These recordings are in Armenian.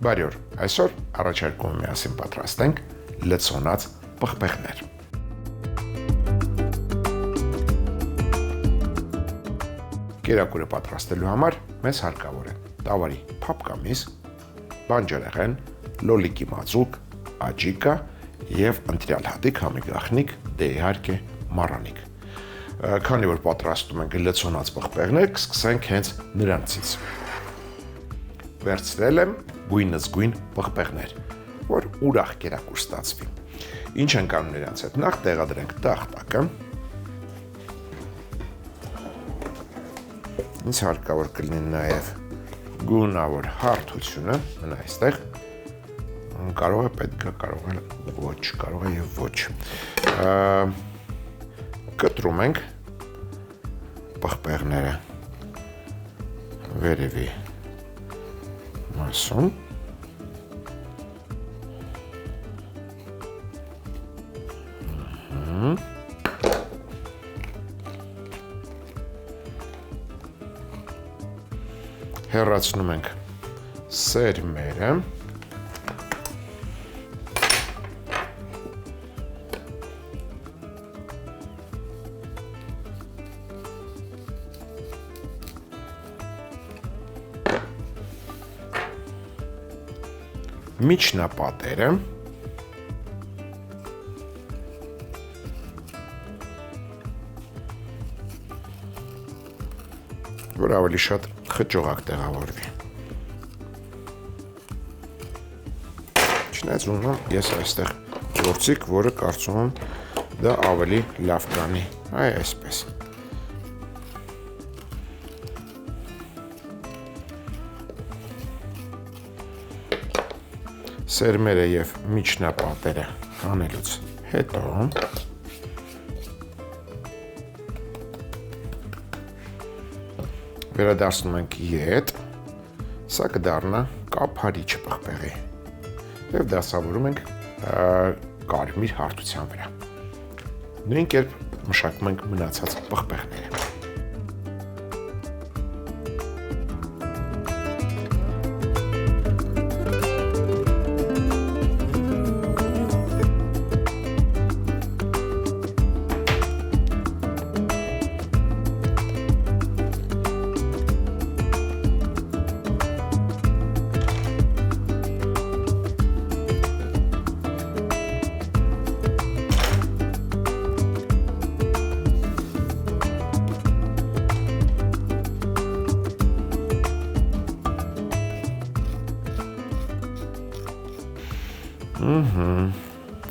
Բարի օր, այսօր առաջարկում եմ միասին պատրաստենք լցոնած պղպեղներ։ Կերակուրը պատրաստելու համար մեզ հարկավոր է տավարի փափկամիս, բանջարեղեն, լոլիկի մածուկ, աջիկա եւ ընտրյալ հատիկ, համի դե իհարկե մառանիկ։ Քանի որ պատրաստում ենք լցոնած պղպեղներ, կսկսենք հենց նրանցից։ Վերցրել եմ գույնս գույն պղպեղներ, որ ուրախ կերակուր ստացվի։ Ինչ ենք անում նրանց հետ, նախ տեղադրենք տախտակը։ Ինձ հարկավոր կլինի նաև գունավոր հարթությունը, մնա այստեղ, կարող է պետք է, կարող է ոչ, կարող է և ոչ։ Կտրում ենք պղպեղները վերևի մասում, հեռացնում ենք սերմերը, միջնապատերը, որ ավելի շատ խճողակ տեղավորվի։ Չնայած ունեմ ես այստեղ գործիք, որը կարծում եմ դա ավելի լավ կանի, այսպես։ Սերմերը և միջնապատերը հանելուց հետո վերադարձնում ենք ետ, սա կդառնա կափարիչ պղպեղի և դասավորում ենք կարմիր հարթության վրա։ Նույն կերպ մշակում ենք մնացած պղպեղները։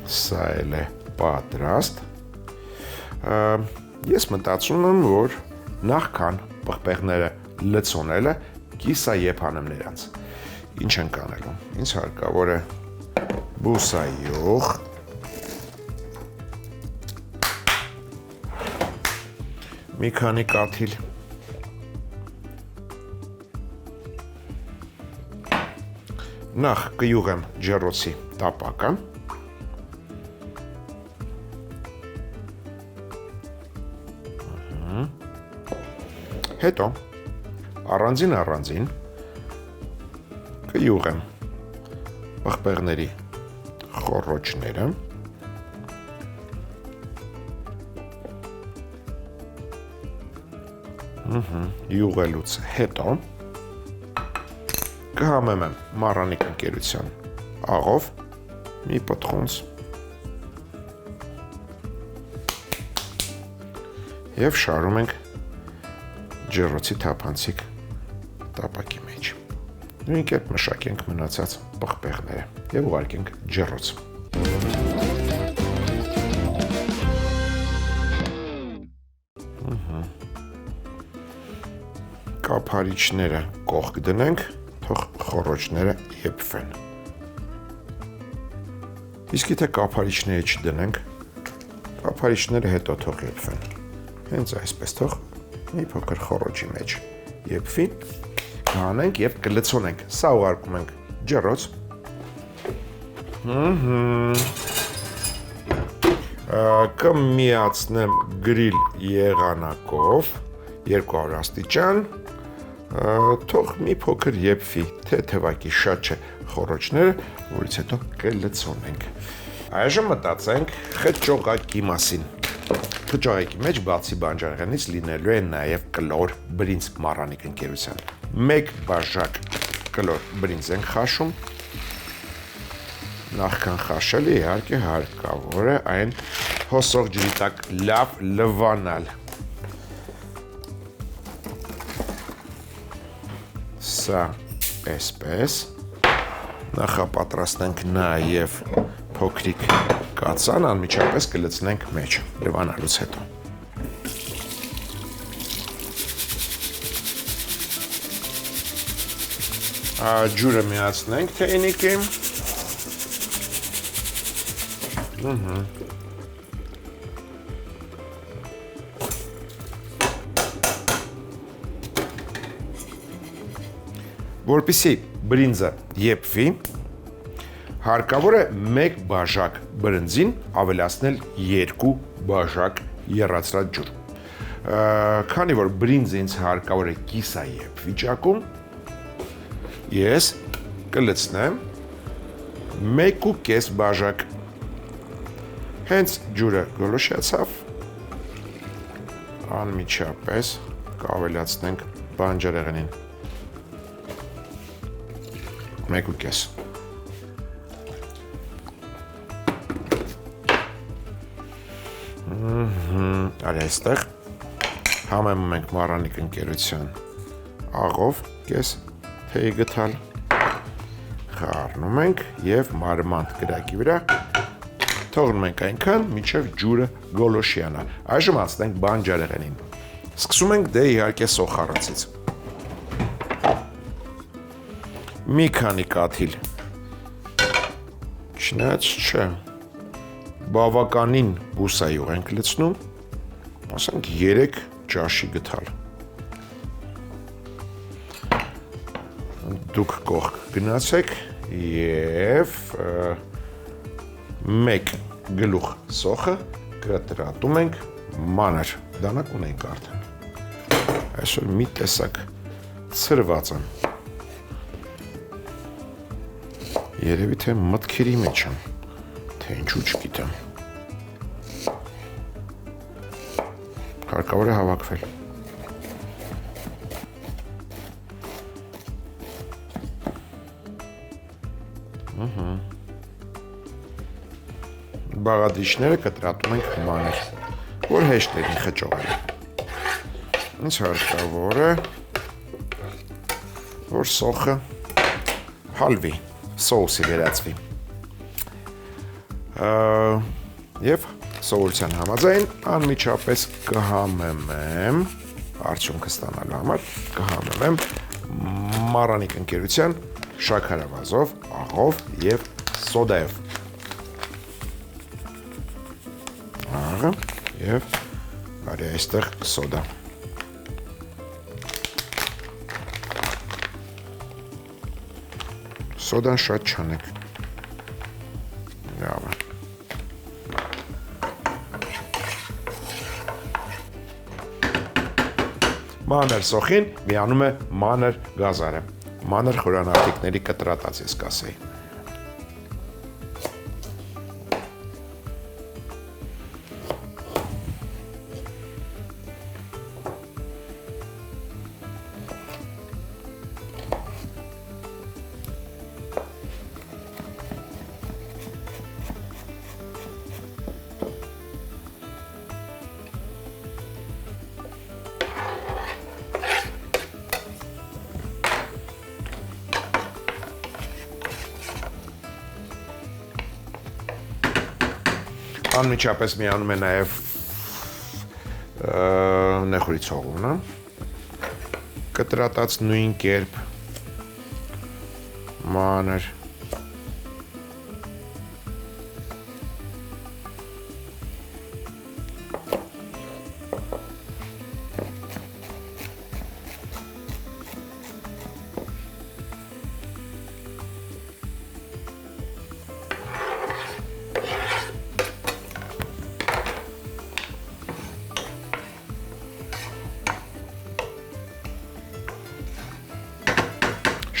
Սա էլ է պատրաստ։ Ես մտածում եմ, որ նախքան պղպեղները լցոնելը կիսաեփանեմ նրանց։ Ինչ ենք անելու։ Ինձ հարկավոր է բուսայուղ, մի քանի կաթիլ, նախ կյուղեմ ջեռոցի տապակը, հետո առանձին կյուղեմ պղպեղների խոռոչները, յուղելուց հետո կհամեմեմ մառանիկ ընկերության աղով մի պտղունց և շարում ենք ջեռոցի թափանցիկ տապակի մեջ։ Նույն կերպ մշակենք մնացած պղպեղները և ուղարկենք ջեռոց։ Կափարիչները կողք դնենք, թող խոռոչները եփվեն։ Իսկ եթե կափարիչները չդնենք, կափարիչները հետո թող եփվեն։ Հենց այսպես թող մի փոքր խոռոչի մեջ եփվի, կհանենք և կլցոնենք։ Սա ուղարկում ենք ջեռոց։ Կմիացնեմ գրիլ եղանակով 200 աստիճան, թող մի փոքր եփվի, թեթևակի, շատ չէ, խոռոչները, որից հետո կլցոնենք։ Այժմ մտածենք խճողակի մասին։ Խճողակի մեջ բացի բանջարեղենից լինելու է նաև կլոր բրինձ Marannik ընկերության։ 1 բաժակ կլոր բրինձ ենք խաշում։ Նախքան խաշել իհարկե հարկավոր է այն հոսող ջրի տակ լավ լվանալ։ Սա այսպես նախապատրաստենք նաև փոքրիկ կացան, անմիջապես կլցնենք մեջը լվանալուց հետո։ Ջուրը միացնենք թեյնիկին։ Որպեսզի բրինձը եփվի, հարկավոր է 1 բաժակ բրնձին ավելացնել 2 բաժակ եռացրած ջուր։ Քանի որ բրինձը ինձ հարկավոր է կիսաեփ վիճակում, ես կլցնեմ 1.5 բաժակ։ Հենց ջուրը գոլոշացավ, անմիջապես կավելացնենք բանջարեղենին։ 1.5 Արի այստեղ համեմում ենք Marannik ընկերության աղով կես թեյ գտալ, խառնում ենք և մարմանդ կրակի վրա թողնում ենք այնքան, մինչև ջուրը գոլոշյանա։ Այժմ անցնենք բանջարեղենին։ Սկսում ենք դե իհարկե սոխառացից։ Մի քանի կաթիլ, չնայած չէ, բավականին բուսայող ենք լցնում, ասենք 3 ճաշի գտալ։ Դուք կողք գնացեք և 1 գլուխ սոխը կտրատում ենք մանր, դանակ ունենք արդեն։ Այսօր մի տեսակ ցրված եմ։ Երևի թե մտքերի մեջ եմ, թե ինչու չգիտեմ։ Հարկավոր է հավաքվել։ Բաղադրիչները կտրատում ենք մանր, որ հեշտ է խճողել։ Ինձ հարկավոր է, որ սոխը հալվի, սոուսի վերածվի։ Եվ սովորության համաձայն անմիջապես կհամեմեմ, արդյունքը ստանալու համար կհամեմեմ Marannik ընկերության շաքարավազով, աղով և սոդայով։ Աղը և արի այստեղ սոդա։ Սոդան շատ չանեք։ Լավ է։ Մանր սոխին միանում է մանր գազարը։ Մանր խորանարդիկների կտրատած ես կասեի։ Անմիջապես միանում է նաև նեխուրի ցողունը, կտրատած նույն կերպ, մանր,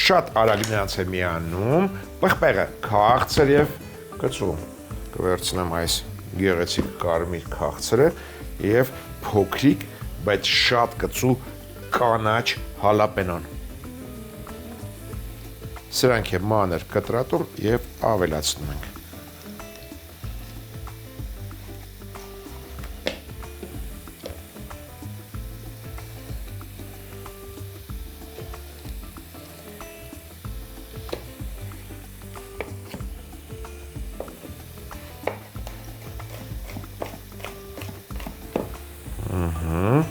շատ արագ նրանց է միանում, պղպեղը քաղցր եւ կծու։ Կվերցնեմ այս գեղեցիկ կարմիր քաղցրը եւ փոքրիկ, բայց շատ կծու կանաչ հալապենոն։ Սրանք է մանր կտրատում եւ ավելացնում ենք։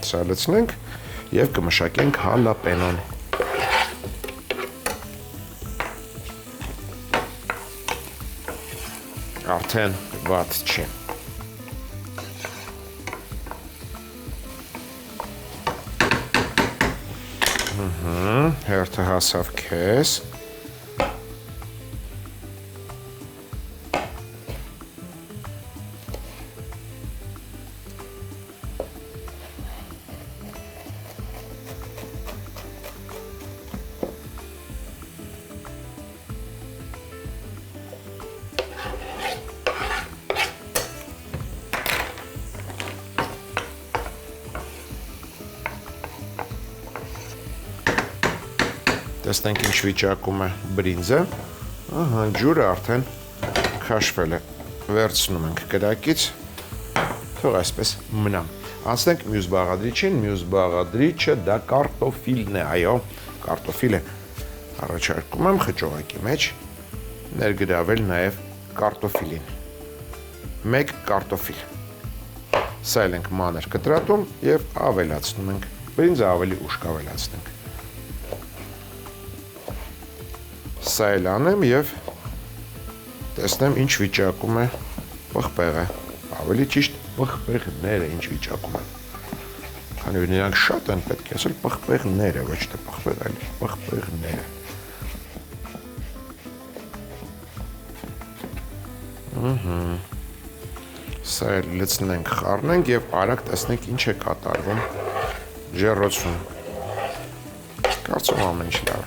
Սալեցնենք եւ կմշակենք հալապենոն։ Արդեն վատ չի։ Հերթը հասավ քեզ։ Տեսնենք ինչ վիճակում է բրինձը, ջուրը արդեն քաշվել է, վերցնում ենք կրակից, թող այսպես մնա։ Անցնենք մյուս բաղադրիչին, մյուս բաղադրիչը դա կարտոֆիլն է, այո, կարտոֆիլը առաջարկում եմ խճողակի մեջ ներգրավել նաև կարտոֆիլին, 1 կարտոֆիլ, սա էլ ենք մանր կտրատում և ավելացնում ենք, բրինձը ավելի ուշ կավելացնենք։ Սա էլ անեմ և տեսնեմ ինչ վիճակում է պղպեղը, ավելի ճիշտ պղպեղները ինչ վիճակում են։ Քանի որ նրանք շատ են, պետք է ասել պղպեղները, ոչ թե պղպեղ, այլ պղպեղները։ Սա էլ լցնենք, խառնենք և արագ տեսնենք ինչ է կատարվում ջեռոցում։ Կարծում ամեն ինչ լավ է։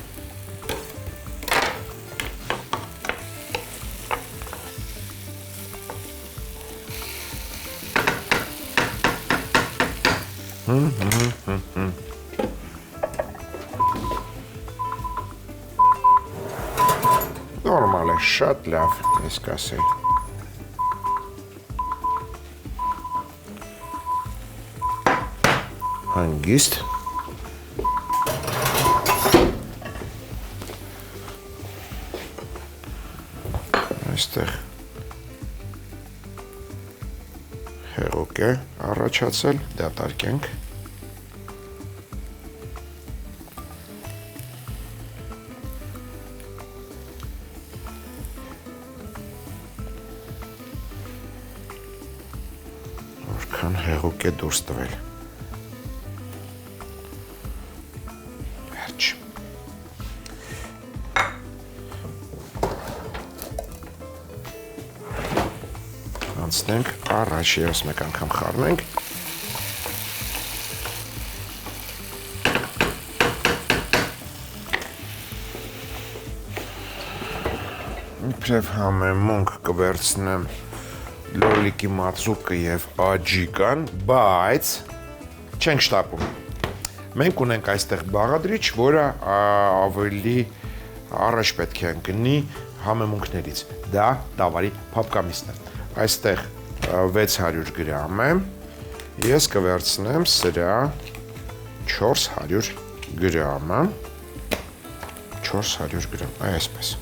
Նորմալ է, շատ լավ, ես կասեի։ Հանգիստ։ Այստեղ հեղուկ է առաջացել, դատարկենք։ Որքան հեղուկ է դուրս տվել։ Վերջ։ Անցնենք առաջ, ևս մեկ անգամ խառնենք։ Իբրև համեմունք կվերցնեմ լոլիկի մածուկը և աջիկան, բայց չենք շտապում։ Մենք ունենք այստեղ բաղադրիչ, որը ավելի առաջ պետք է ընկնի համեմունքներից։ Դա դավարի փափկամիսն է։ Այստեղ 600 գրամ է, ես կվերցնեմ սրա 400 գրամը, 400 գրամ, այսպես։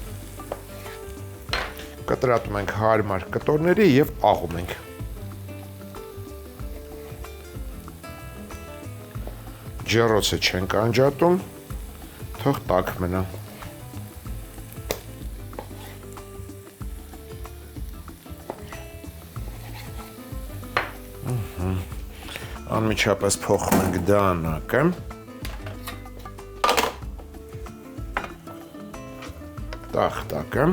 Կտրատում ենք հարմար կտորների և աղում ենք։ Ջեռոցը չենք անջատում, թող տաք մնա։ Անմիջապես փոխում ենք դանակը։ Տախտակը։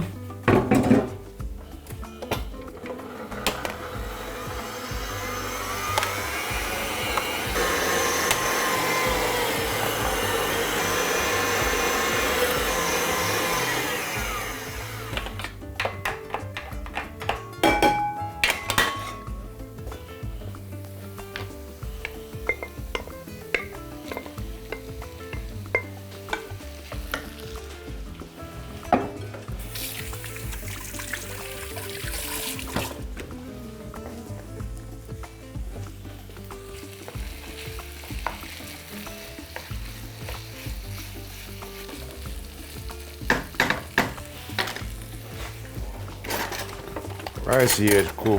Այս երկու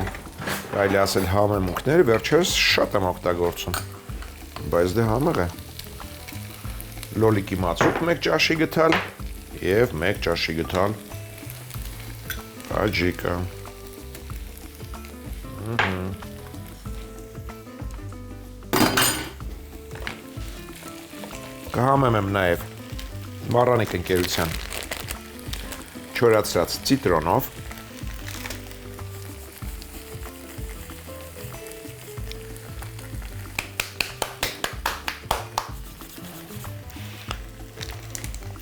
կարելի ասել համեմունքները վերջերս շատ եմ օգտագործում, բայց դե համեղ է։ Լոլիկի մածուկ 1 ճաշի գտալ եւ 1 ճաշի գտալ աջիկա։ Կհամեմեմ նաև մառանիկ ընկերության չորացրած ցիտրոնով,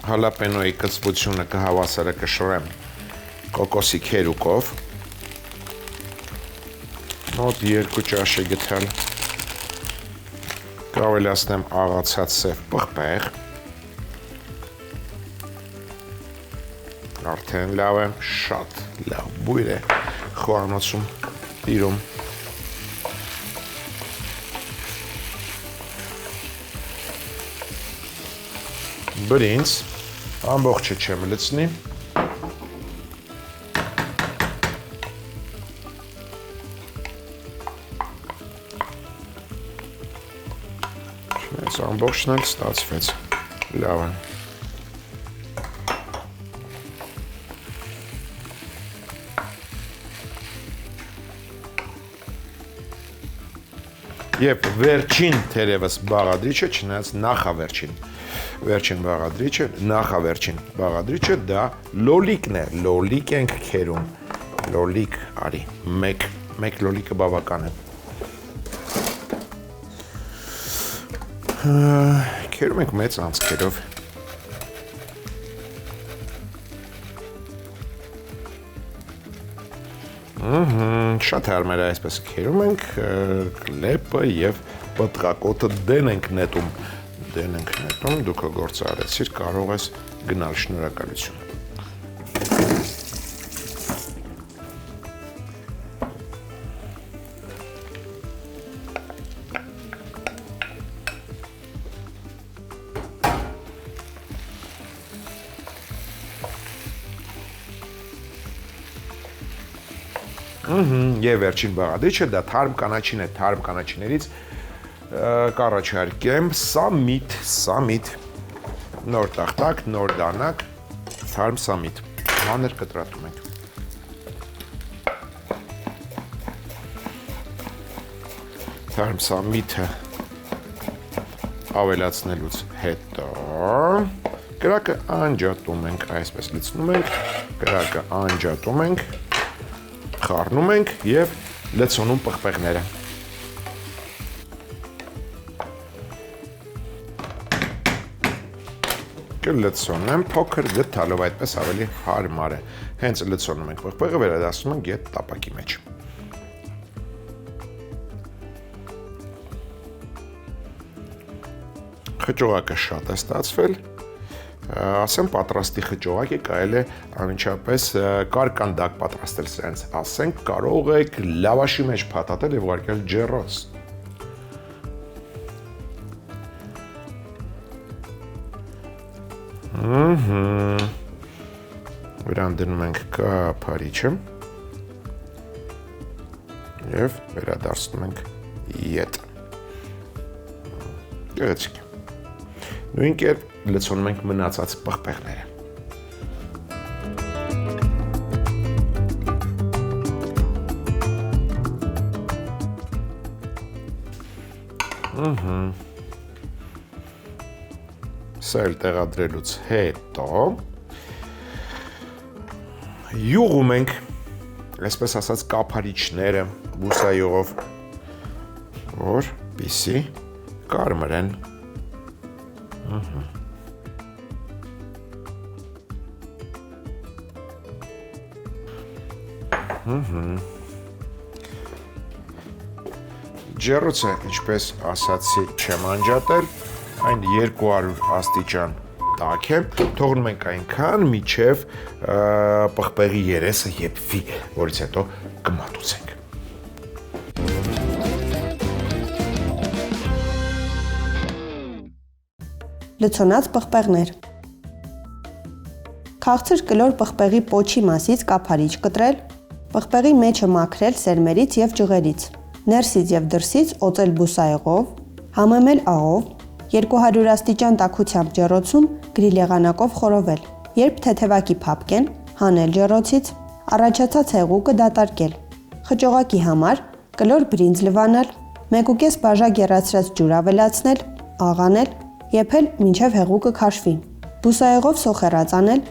հալապենոյի կծվությունը կհավասարը կշռեմ կոկոսի քերուկով, մոտ 2 ճաշի գտալ, կավելացնեմ աղացած սև պղպեղ, արդեն լավ է, շատ լավ բույր է խոհանոցում տիրում, բրինձ, ամբողջը չեմ լցնի, ամբողջն էլ ստացվեց, լավ է։ Եվ վերջին թերևս բաղադրիչը, չնայած նախավերջին բաղադրիչը դա լոլիկն է, լոլիկ ենք քերում, լոլիկ արի, մեկ լոլիկը բավական է։ Քերում ենք մեծ անցքերով։ Շատ հարմար է այսպես քերում ենք, կլեպը եւ պտղակոտը դեն ենք նետում, դու քո գործը արեցիր, կարող ես գնալ, շնորհակալություն։ Եվ վերջին բաղադրիչը դա թարմ կանաչին է, թարմ կանաչիներից կառաջարկեմ սամիտ, նոր տախտակ, նոր դանակ, թարմ սամիտ, մանր կտրատում ենք։ Թարմ սամիթը ավելացնելուց հետո կրակը անջատում ենք, այսպես լցնում ենք, կրակը անջատում ենք, խառնում ենք և լցոնում պղպեղները։ Կլցոնեմ փոքր գթալով, այդպես ավելի հարմար է։ Հենց լցոնում ենք պղպեղը, վերադասնում ենք ետ տապակի մեջ։ Խճողակը շատ է ստացվել, ասեմ պատրաստի խճողակ է, կարելի է անմիջապես կարկանդակ պատրաստել սրանց, ասենք կարող եք լավաշի մեջ փաթաթել և ուղարկել ջեռոց։ Վրան դնում ենք կափարիչը և վերադարձնում ենք ետ։ Գեղեցիկ։ Նույն կերպ լցոնում ենք մնացած պղպեղները։ Սա էլ տեղադրելուց հետո յուղում ենք, այսպես ասած, կափարիչները բուսայուղով, որ պիսի կարմրեն։ Ջեռոցը, ինչպես ասացի, չեմ անջատել, այն 200 աստիճան տաք է, թողնում ենք այնքան, մինչև պղպեղի երեսը եփվի, որից հետո կմատուցենք։ Լցոնած պղպեղներ։ Քաղցր կլոր պղպեղի պոչի մասից կափարիչ կտրել, Պղպեղի մեջը մաքրել սերմերից և ջղերից, ներսից և դրսից օծել բուսաեղով, համեմել աղով, 200 աստիճան տաքությամբ ջեռոցում գրիլ եղանակով խորովել, երբ թեթևակի փափկեն, հանել ջեռոցից, առաջացած հեղուկը դատարկել, խճողակի համար կլոր բրինձ լվանալ, 1.5 բաժակ եռացրած ջուր ավելացնել, աղ անել, եփել մինչև հեղուկը քաշվի, բուսաեղով սոխեռած անել,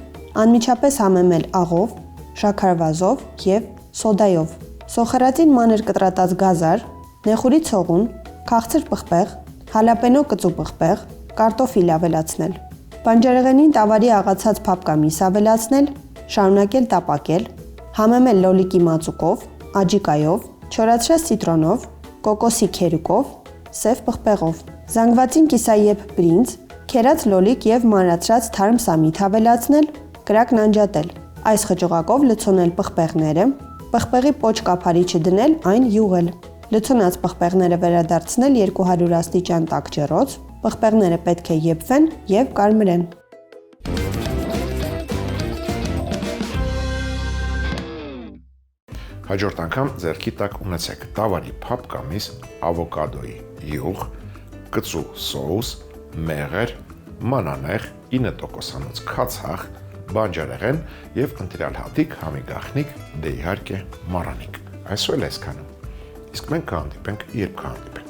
անմիջապես համեմել աղով, շաքարվազով և սոդայով, սոխեռածին մանր կտրատած գազար, նեխուրի ցողուն, քաղցր պղպեղ, հալապենո կծու պղպեղ, կարտոֆիլ ավելացնել, բանջարեղենին տավարի աղացած փափկամիս ավելացնել, շարունակել տապակել, համեմել լոլիկի մածուկով, աջիկայով, չորացրած ցիտրոնով, կոկոսի քերուկով, սև պղպեղով, զանգվածին կիսաեպ բրինձ, քերած լոլիկ և մանրացրած թարմ սամիթ ավելացնել, կրակն անջատել, այս խճողակով լցոնել պղպեղները, պղպեղի պոչ կափարիչը դնել այն յուղել, լցոնած պղպեղները վերադարձնել 200 աստիճան տաք ջեռոց, պղպեղները պետք է եփվեն և կարմրեն։ Հաջորդ անգամ ձեռքի տակ ունեցեք տավարի փափկամիս, ավոկադոյի յուղ, կծու սոուս, մեղր, մանանեխ, 9%-անոց քացախ, բանջարեղեն և ընտրյալ հատիկ, համի գաղտնիք, դե իհարկե մառանիք։ Այսօր էլ այսքանը։ Իսկ մենք կհանդիպենք, երբ կհանդիպենք։